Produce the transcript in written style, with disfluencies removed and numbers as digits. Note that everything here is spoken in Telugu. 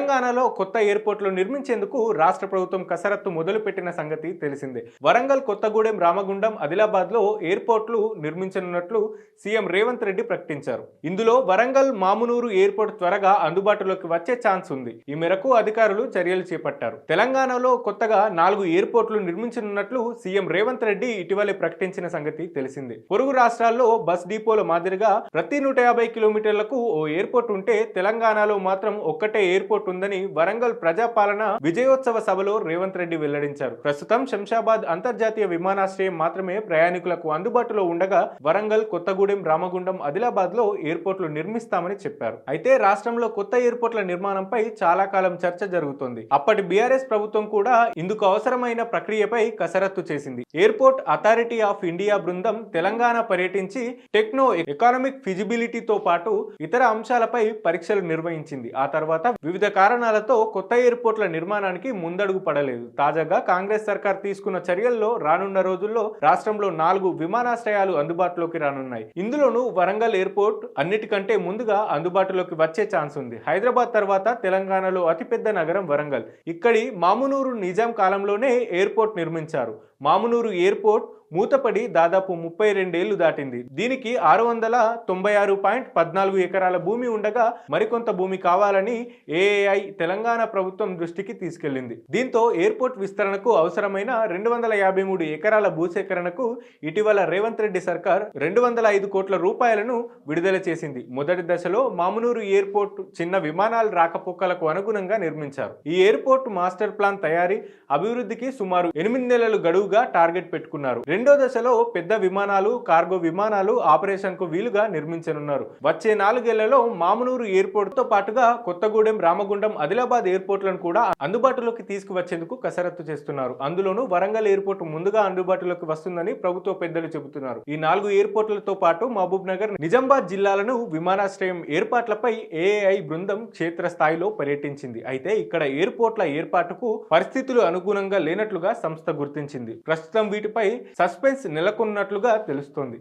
తెలంగాణలో కొత్త ఎయిర్పోర్ట్లు నిర్మించేందుకు రాష్ట్ర ప్రభుత్వం కసరత్తు మొదలుపెట్టిన సంగతి తెలిసిందే. వరంగల్, కొత్తగూడెం, రామగుండం, ఆదిలాబాద్లో ఎయిర్పోర్ట్లు నిర్మించనున్నట్లు సీఎం రేవంత్ రెడ్డి ప్రకటించారు. ఇందులో వరంగల్ మామునూరు ఎయిర్పోర్ట్ త్వరగా అందుబాటులోకి వచ్చే ఛాన్స్ ఉంది. ఈ మేరకు అధికారులు చర్యలు చేపట్టారు. తెలంగాణలో కొత్తగా 4 ఎయిర్పోర్ట్లు నిర్మించనున్నట్లు సీఎం రేవంత్ రెడ్డి ఇటీవలే ప్రకటించిన సంగతి తెలిసిందే. పొరుగు రాష్ట్రాల్లో బస్ డిపోల మాదిరిగా ప్రతి 150 కిలోమీటర్లకు ఓ ఎయిర్పోర్ట్ ఉంటే తెలంగాణలో మాత్రం ఒక్కటే ఎయిర్పోర్ట్ ఉందని వరంగల్ ప్రజాపాలన విజయోత్సవ సభలో రేవంత్ రెడ్డి వెల్లడించారు. ప్రస్తుతం శంషాబాద్ అంతర్జాతీయ విమానాశ్రయం మాత్రమే ప్రయాణికులకు అందుబాటులో ఉండగా వరంగల్, కొత్తగూడెం, రామగుండం, ఆదిలాబాద్ లో ఎయిర్పోర్ట్లు నిర్మిస్తామని చెప్పారు. అయితే రాష్ట్రంలో కొత్త ఎయిర్పోర్ట్ల నిర్మాణంపై చాలా కాలం చర్చ జరుగుతోంది. అప్పటి బీఆర్ఎస్ ప్రభుత్వం కూడా ఇందుకు అవసరమైన ప్రక్రియపై కసరత్తు చేసింది. ఎయిర్పోర్ట్ అథారిటీ ఆఫ్ ఇండియా బృందం తెలంగాణ పర్యటించి టెక్నో ఎకానమిక్ ఫిజిబిలిటీతో పాటు ఇతర అంశాలపై పరీక్షలు నిర్వహించింది. ఆ తర్వాత వివిధ కారణాలతో కొత్త ఎయిర్పోర్ట్ల నిర్మాణానికి ముందడుగు పడలేదు. తాజాగా కాంగ్రెస్ సర్కార్ తీసుకున్న చర్యల్లో రానున్న రోజుల్లో రాష్ట్రంలో 4 విమానాశ్రయాలు అందుబాటులోకి రానున్నాయి. ఇందులోనూ వరంగల్ ఎయిర్పోర్ట్ అన్నిటికంటే ముందుగా అందుబాటులోకి వచ్చే ఛాన్స్ ఉంది. హైదరాబాద్ తర్వాత తెలంగాణలో అతిపెద్ద నగరం వరంగల్. ఇక్కడి మామునూరు నిజాం కాలంలోనే ఎయిర్పోర్ట్ నిర్మించారు. మామునూరు ఎయిర్పోర్ట్ మూతపడి దాదాపు 32 ఏళ్లు దాటింది. దీనికి 696.14 ఎకరాల భూమి ఉండగా మరికొంత భూమి కావాలని ఏఐ తెలంగాణ ప్రభుత్వం దృష్టికి తీసుకెళ్లింది. దీంతో ఎయిర్పోర్ట్ విస్తరణకు అవసరమైన 253 ఎకరాల భూసేకరణకు ఇటీవల రేవంత్ రెడ్డి సర్కార్ 205 కోట్ల రూపాయలను విడుదల చేసింది. మొదటి దశలో మామునూరు ఎయిర్పోర్ట్ చిన్న విమానాల రాకపోకలకు అనుగుణంగా నిర్మించారు. ఈ ఎయిర్పోర్ట్ మాస్టర్ ప్లాన్ తయారీ, అభివృద్ధికి సుమారు 8 నెలలు గడువుగా టార్గెట్ పెట్టుకున్నారు. రెండో దశలో పెద్ద విమానాలు, కార్గో విమానాలు ఆపరేషన్ కు వీలుగా నిర్మించనున్నారు. వచ్చే 4 ఏళ్లలో మామునూరు ఎయిర్పోర్ట్ తో పాటుగా కొత్తగూడెం, రామగుండం, ఆదిలాబాద్ ఎయిర్పోర్ట్లను కూడా అందుబాటులోకి తీసుకువచ్చేందుకు కసరత్తు చేస్తున్నారు. అందులోనూ వరంగల్ ఎయిర్పోర్ట్ ముందుగా అందుబాటులోకి వస్తుందని ప్రభుత్వ పెద్దలు చెబుతున్నారు. ఈ 4 ఎయిర్పోర్ట్లతో పాటు మహబూబ్ నగర్, నిజామాబాద్ జిల్లాలను విమానాశ్రయం ఏర్పాట్లపై ఏఐ బృందం క్షేత్రస్థాయిలో పర్యటించింది. అయితే ఇక్కడ ఎయిర్పోర్ట్ల ఏర్పాటుకు పరిస్థితులు అనుగుణంగా లేనట్లుగా సంస్థ గుర్తించింది. ప్రస్తుతం వీటిపై సస్పెన్స్ నెలకొన్నట్లుగా తెలుస్తోంది.